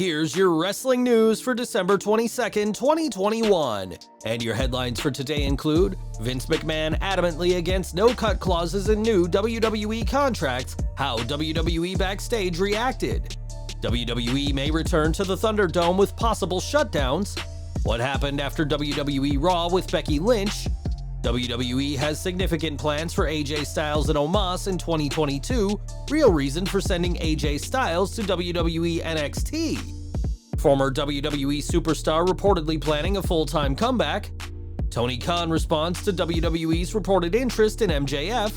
Here's your wrestling news for December 22nd, 2021. And your headlines for today include Vince McMahon adamantly against no-cut clauses in new WWE contracts, how WWE Backstage reacted. WWE may return to the Thunderdome with possible shutdowns. What happened after WWE Raw with Becky Lynch? WWE has significant plans for AJ Styles and OMOS in 2022, real reason for sending AJ Styles to WWE NXT. Former WWE superstar reportedly planning a full-time comeback. Tony Khan responds to WWE's reported interest in MJF.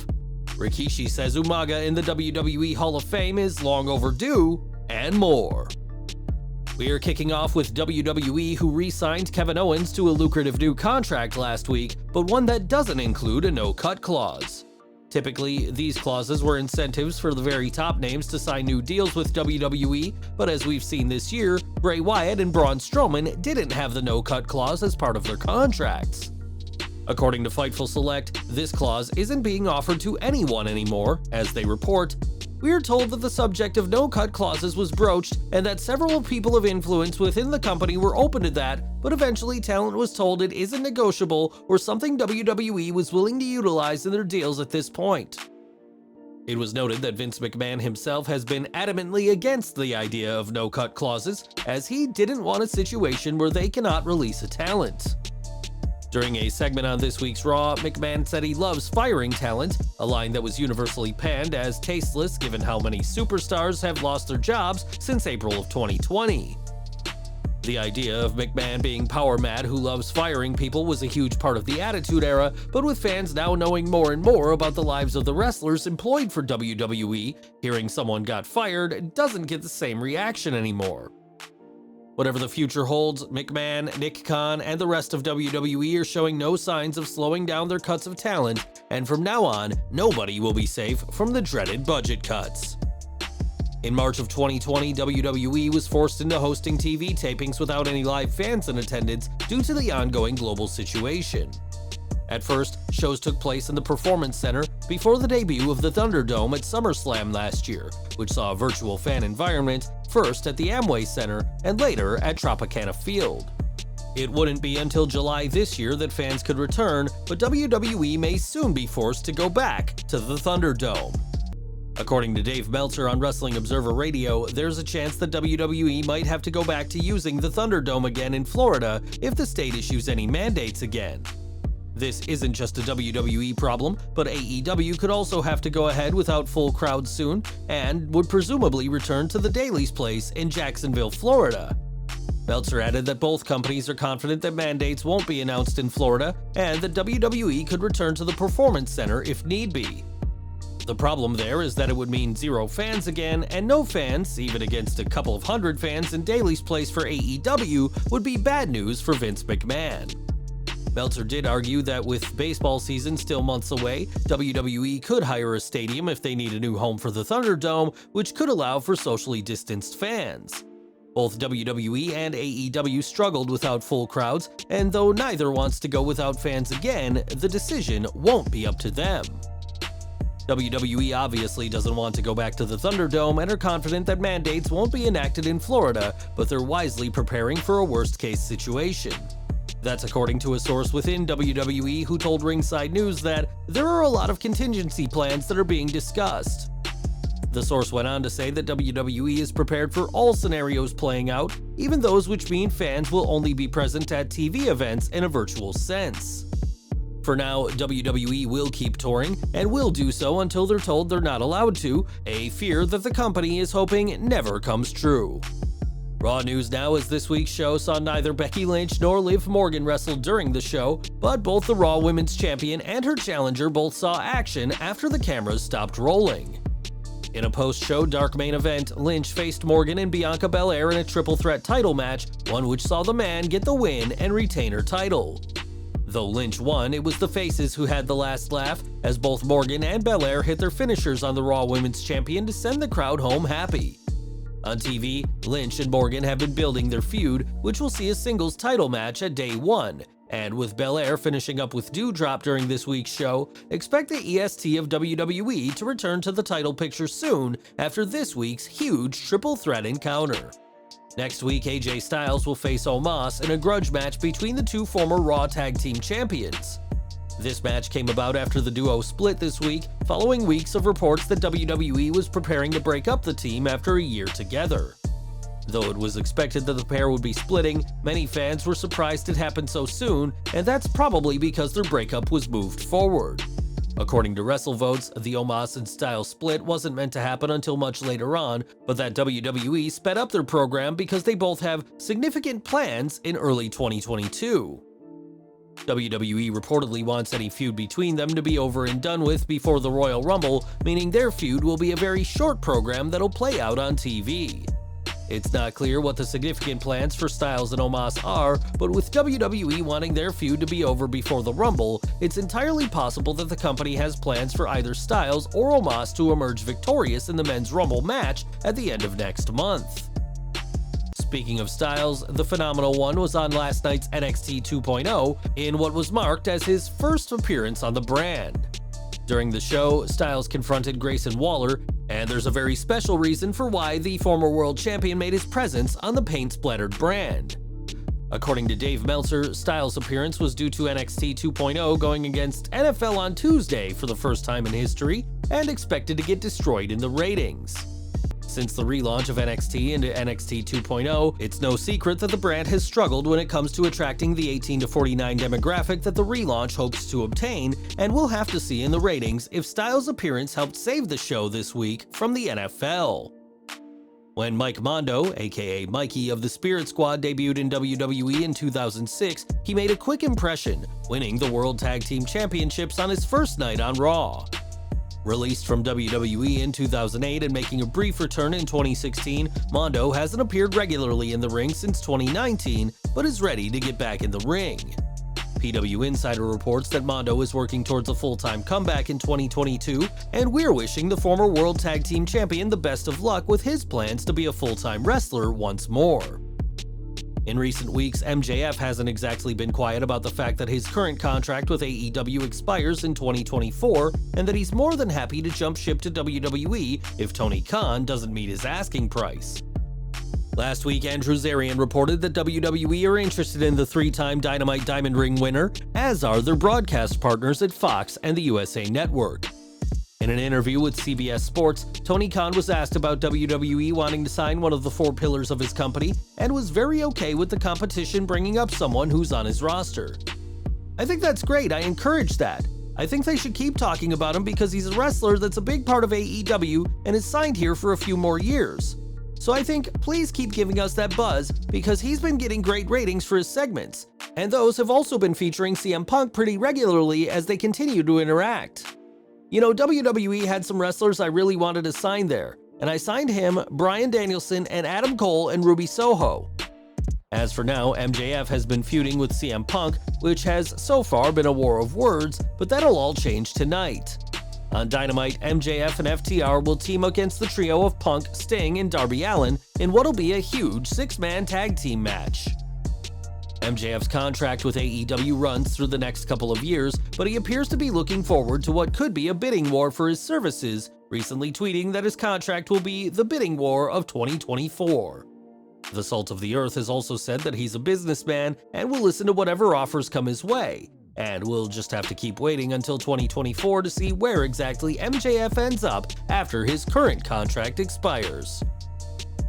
Rikishi says Umaga in the WWE Hall of Fame is long overdue, and more. We are kicking off with WWE, who re-signed Kevin Owens to a lucrative new contract last week, but one that doesn't include a no-cut clause. Typically, these clauses were incentives for the very top names to sign new deals with WWE, but as we've seen this year, Bray Wyatt and Braun Strowman didn't have the no-cut clause as part of their contracts. According to Fightful Select, this clause isn't being offered to anyone anymore. As they report, we are told that the subject of no-cut clauses was broached and that several people of influence within the company were open to that, but eventually talent was told it isn't negotiable or something WWE was willing to utilize in their deals at this point. It was noted that Vince McMahon himself has been adamantly against the idea of no-cut clauses, as he didn't want a situation where they cannot release a talent. During a segment on this week's Raw, McMahon said he loves firing talent, a line that was universally panned as tasteless given how many superstars have lost their jobs since April of 2020. The idea of McMahon being power mad who loves firing people was a huge part of the Attitude Era, but with fans now knowing more and more about the lives of the wrestlers employed for WWE, hearing someone got fired doesn't get the same reaction anymore. Whatever the future holds, McMahon, Nick Khan, and the rest of WWE are showing no signs of slowing down their cuts of talent, and from now on, nobody will be safe from the dreaded budget cuts. In March of 2020, WWE was forced into hosting TV tapings without any live fans in attendance due to the ongoing global situation. At first, shows took place in the Performance Center before the debut of the Thunderdome at SummerSlam last year, which saw a virtual fan environment, first at the Amway Center and later at Tropicana Field. It wouldn't be until July this year that fans could return, but WWE may soon be forced to go back to the Thunderdome. According to Dave Meltzer on Wrestling Observer Radio, there's a chance that WWE might have to go back to using the Thunderdome again in Florida if the state issues any mandates again. This isn't just a WWE problem, but AEW could also have to go ahead without full crowds soon, and would presumably return to the Daily's Place in Jacksonville, Florida. Meltzer added that both companies are confident that mandates won't be announced in Florida, and that WWE could return to the Performance Center if need be. The problem there is that it would mean zero fans again, and no fans, even against a couple of hundred fans in Daily's Place for AEW, would be bad news for Vince McMahon. Meltzer did argue that with baseball season still months away, WWE could hire a stadium if they need a new home for the Thunderdome, which could allow for socially distanced fans. Both WWE and AEW struggled without full crowds, and though neither wants to go without fans again, the decision won't be up to them. WWE obviously doesn't want to go back to the Thunderdome and are confident that mandates won't be enacted in Florida, but they're wisely preparing for a worst-case situation. That's according to a source within WWE who told Ringside News that there are a lot of contingency plans that are being discussed. The source went on to say that WWE is prepared for all scenarios playing out, even those which mean fans will only be present at TV events in a virtual sense. For now, WWE will keep touring, and will do so until they're told they're not allowed to, a fear that the company is hoping never comes true. Raw news now is this week's show saw neither Becky Lynch nor Liv Morgan wrestle during the show, but both the Raw Women's Champion and her challenger both saw action after the cameras stopped rolling. In a post-show dark main event, Lynch faced Morgan and Bianca Belair in a triple threat title match, one which saw the man get the win and retain her title. Though Lynch won, it was the faces who had the last laugh, as both Morgan and Belair hit their finishers on the Raw Women's Champion to send the crowd home happy. On TV, Lynch and Morgan have been building their feud, which will see a singles title match at Day 1, and with Belair finishing up with Doudrop during this week's show, expect the EST of WWE to return to the title picture soon after this week's huge triple threat encounter. Next week, AJ Styles will face OMOS in a grudge match between the two former Raw Tag Team Champions. This match came about after the duo split this week, following weeks of reports that WWE was preparing to break up the team after a year together. Though it was expected that the pair would be splitting, many fans were surprised it happened so soon, and that's probably because their breakup was moved forward. According to WrestleVotes, the OMOS and Styles split wasn't meant to happen until much later on, but that WWE sped up their program because they both have significant plans in early 2022. WWE reportedly wants any feud between them to be over and done with before the Royal Rumble, meaning their feud will be a very short program that'll play out on TV. It's not clear what the significant plans for Styles and OMOS are, but with WWE wanting their feud to be over before the Rumble, it's entirely possible that the company has plans for either Styles or OMOS to emerge victorious in the Men's Rumble match at the end of next month. Speaking of Styles, the Phenomenal One was on last night's NXT 2.0 in what was marked as his first appearance on the brand. During the show, Styles confronted Grayson Waller, and there's a very special reason for why the former world champion made his presence on the paint-splattered brand. According to Dave Meltzer, Styles' appearance was due to NXT 2.0 going against NFL on Tuesday for the first time in history, and expected to get destroyed in the ratings. Since the relaunch of NXT into NXT 2.0, it's no secret that the brand has struggled when it comes to attracting the 18 to 49 demographic that the relaunch hopes to obtain, and we'll have to see in the ratings if Styles' appearance helped save the show this week from the NFL. When Mike Mondo, aka Mikey of the Spirit Squad, debuted in WWE in 2006, he made a quick impression, winning the World Tag Team Championships on his first night on Raw. Released from WWE in 2008 and making a brief return in 2016, Mondo hasn't appeared regularly in the ring since 2019, but is ready to get back in the ring. PW Insider reports that Mondo is working towards a full-time comeback in 2022, and we're wishing the former World Tag Team Champion the best of luck with his plans to be a full-time wrestler once more. In recent weeks, MJF hasn't exactly been quiet about the fact that his current contract with AEW expires in 2024, and that he's more than happy to jump ship to WWE if Tony Khan doesn't meet his asking price. Last week, Andrew Zarian reported that WWE are interested in the three-time Dynamite Diamond Ring winner, as are their broadcast partners at Fox and the USA Network. In an interview with CBS Sports, Tony Khan was asked about WWE wanting to sign one of the four pillars of his company, and was very okay with the competition bringing up someone who's on his roster. "I think that's great, I encourage that. I think they should keep talking about him because he's a wrestler that's a big part of AEW and is signed here for a few more years. So I think please keep giving us that buzz because he's been getting great ratings for his segments, and those have also been featuring CM Punk pretty regularly as they continue to interact. You know, WWE had some wrestlers I really wanted to sign there, and I signed him, Bryan Danielson, and Adam Cole and Ruby Soho. As for now, MJF has been feuding with CM Punk, which has so far been a war of words, but that'll all change tonight. On Dynamite, MJF and FTR will team against the trio of Punk, Sting, and Darby Allin in what'll be a huge six-man tag team match. MJF's contract with AEW runs through the next couple of years, but he appears to be looking forward to what could be a bidding war for his services, recently tweeting that his contract will be the bidding war of 2024. The Salt of the Earth has also said that he's a businessman and will listen to whatever offers come his way, and we'll just have to keep waiting until 2024 to see where exactly MJF ends up after his current contract expires.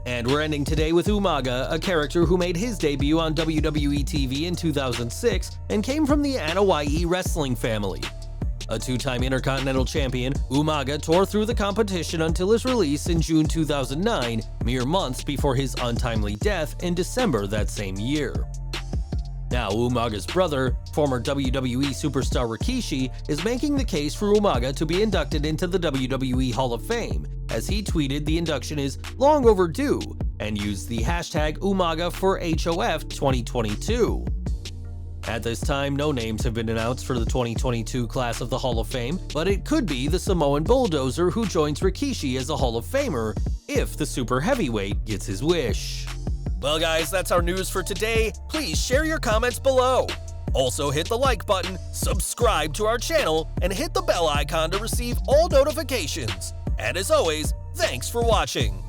And we're ending today with Umaga, a character who made his debut on WWE TV in 2006 and came from the Anoa'i wrestling family. A two-time Intercontinental Champion, Umaga tore through the competition until his release in June 2009, mere months before his untimely death in December that same year. Now, Umaga's brother, former WWE superstar Rikishi, is making the case for Umaga to be inducted into the WWE Hall of Fame, as he tweeted the induction is long overdue and used the hashtag Umaga for HOF 2022. At this time, no names have been announced for the 2022 class of the Hall of Fame, but it could be the Samoan Bulldozer who joins Rikishi as a Hall of Famer if the super heavyweight gets his wish. Well guys, that's our news for today. Please share your comments below. Also hit the like button, subscribe to our channel, and hit the bell icon to receive all notifications. And as always, thanks for watching.